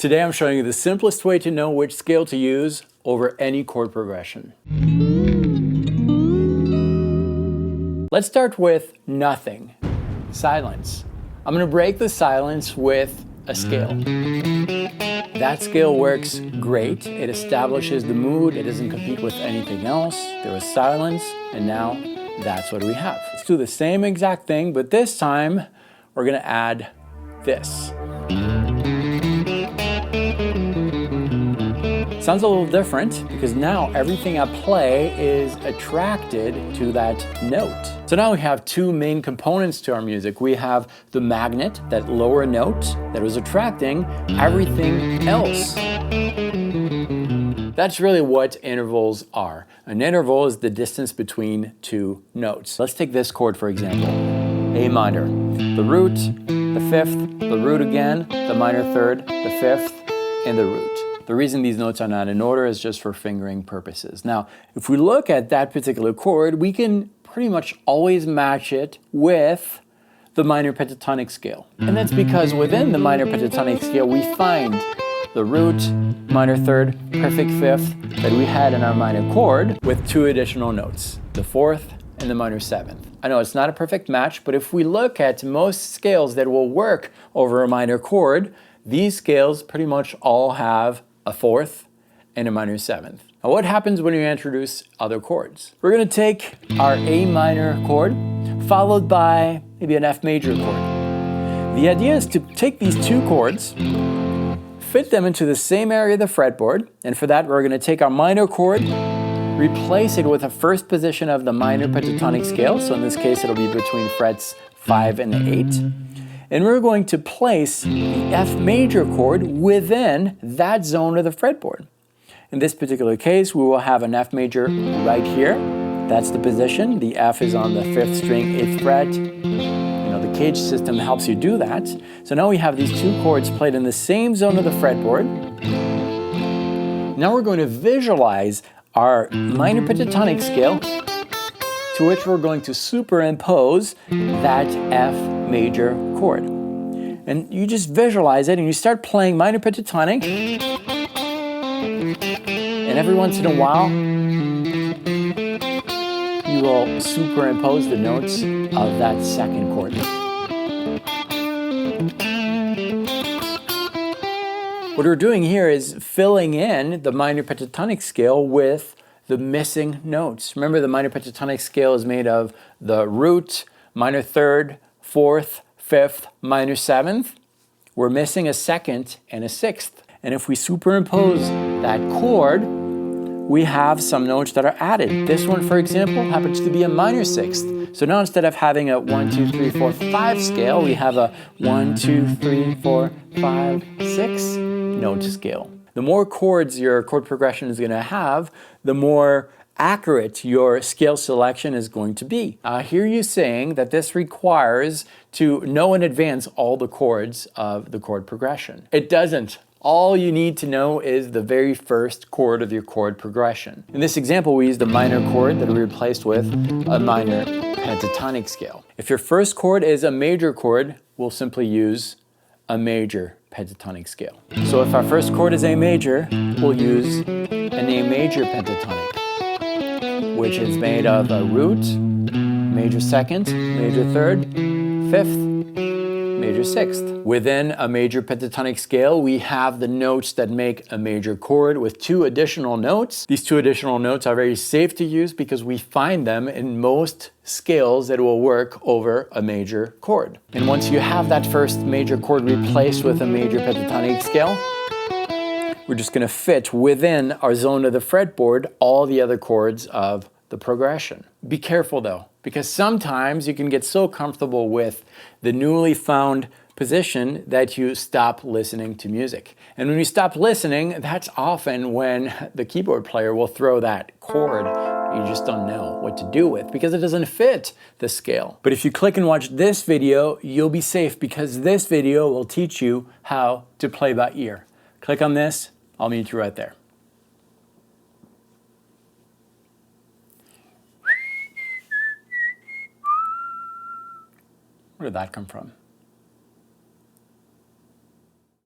Today I'm showing you the simplest way to know which scale to use over any chord progression. Let's start with nothing, silence. I'm going to break the silence with a scale. That scale works great. It establishes the mood. It doesn't compete with anything else. There was silence, and now that's what we have. Let's do the same exact thing, but this time we're going to add this. Sounds a little different because now everything I play is attracted to that note. So now we have two main components to our music. We have the magnet, that lower note that was attracting everything else. That's really what intervals are. An interval is the distance between two notes. Let's take this chord for example, A minor. The root, the fifth, the root again, the minor third, the fifth, and the root. The reason these notes are not in order is just for fingering purposes. Now, if we look at that particular chord, we can pretty much always match it with the minor pentatonic scale. And that's because within the minor pentatonic scale, we find the root, minor third, perfect fifth that we had in our minor chord with two additional notes, the fourth and the minor seventh. I know it's not a perfect match, but if we look at most scales that will work over a minor chord, these scales pretty much all have a fourth and a minor seventh. Now what happens when you introduce other chords? We're going to take our A minor chord followed by maybe an F major chord. The idea is to take these two chords, fit them into the same area of the fretboard, and for that we're going to take our minor chord, replace it with a first position of the minor pentatonic scale, so in this case it'll be between frets 5 and 8. And we're going to place the F major chord within that zone of the fretboard. In this particular case, we will have an F major right here. That's the position. The F is on the 5th string, 8th fret. The cage system helps you do that. So now we have these two chords played in the same zone of the fretboard. Now we're going to visualize our minor pentatonic scale to which we're going to superimpose that F major chord. And you just visualize it and you start playing minor pentatonic, and every once in a while you will superimpose the notes of that second chord. What we're doing here is filling in the minor pentatonic scale with the missing notes. Remember, the minor pentatonic scale is made of the root, minor third, fourth, fifth, minor seventh. We're missing a second and a sixth. And if we superimpose that chord, we have some notes that are added. This one, for example, happens to be a minor sixth. So now instead of having a 1, 2, 3, 4, 5 scale, we have a 1, 2, 3, 4, 5, 6 note scale. The more chords your chord progression is going to have, the more accurate your scale selection is going to be. I hear you saying that this requires to know in advance all the chords of the chord progression. It doesn't. All you need to know is the very first chord of your chord progression. In this example, we used a minor chord that we replaced with a minor pentatonic scale. If your first chord is a major chord, we'll simply use a major pentatonic scale. So if our first chord is A major, we'll use an A major pentatonic, which is made of a root, major second, major third, fifth, major sixth. Within a major pentatonic scale, we have the notes that make a major chord with two additional notes. These two additional notes are very safe to use because we find them in most scales that will work over a major chord. And once you have that first major chord replaced with a major pentatonic scale, we're just going to fit within our zone of the fretboard all the other chords of the progression. Be careful though, because sometimes you can get so comfortable with the newly found position that you stop listening to music. And when you stop listening, that's often when the keyboard player will throw that chord you just don't know what to do with because it doesn't fit the scale. But if you click and watch this video, you'll be safe because this video will teach you how to play by ear. Click on this, I'll meet you right there. Where did that come from?